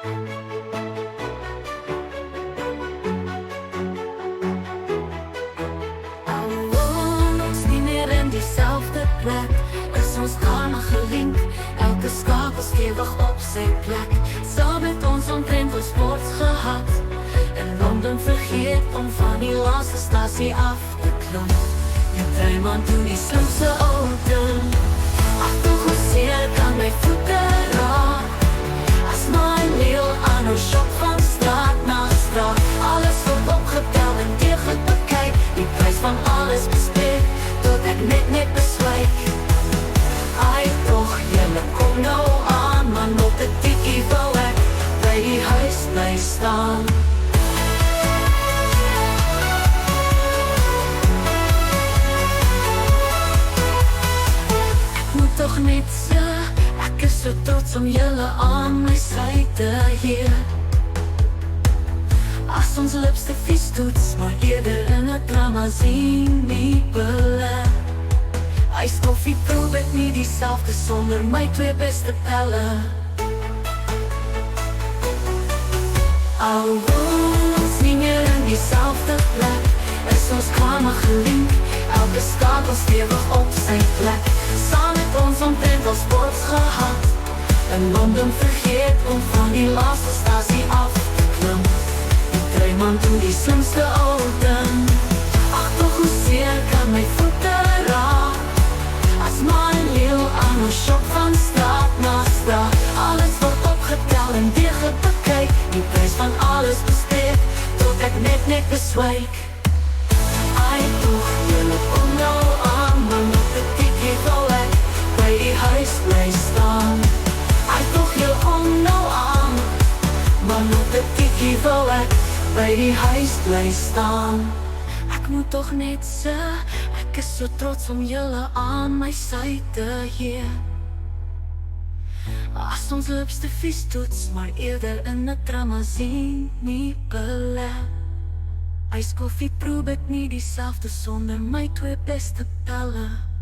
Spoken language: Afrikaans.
Al woon ons nie meer in dieselfde plek, is ons karma gelink, elke skakel stewig op sy plek. Saam het ons omtrent ons sports gehad, in Londen vergeet om van die laaste stasie af te klim. Jy Raymond doen die slimste ouden, ach toch hoe seer kan my voete raak, as my leeuw aan ons shop van straat na straat. Alles word opgetel en tegen bekyk, die prijs van alles bespreek, tot ek net beswyk. Ai toch, jylle kom nou aan, man op die tikkie wil ek by die huis bly staan. Toch net so, ek is so trots om julle aan my syde hier. As ons lipste vies toets, maar eerder in 'n drama sien nie bele. Ijskoffie proef ek nie dieselfde sonder my twee beste pelle. Al woon ons nie meer in dieselfde plek, is ons karma gelink, elke skakel stewig op sy plek. Saam het ons omtrent al sports gehad, in Londen vergeet om van die laaste stasie af te klim. Die Raymond doen die slimste ouden, ach toch hoe seer kan my voete raak, as my leeuw aan ons shop van straat na straat. Alles word opgetel en tegen bekyk, die prijs van alles bespreek, tot ek net beswyk. Ai toch, jylle kom nou aan, man op die tikkie wil ek by die huis bly staan. Ai toch, jylle kom nou aan, man op die tikkie wil ek by die huis bly staan. Ek moet toch net sê, ek is so trots om julle aan my syde hier. As ons lipste vies toets, maar eerder in 'n drama sien nie bele. Ijskoffie proef ek nie dieselfde sonder my twee beste pelle.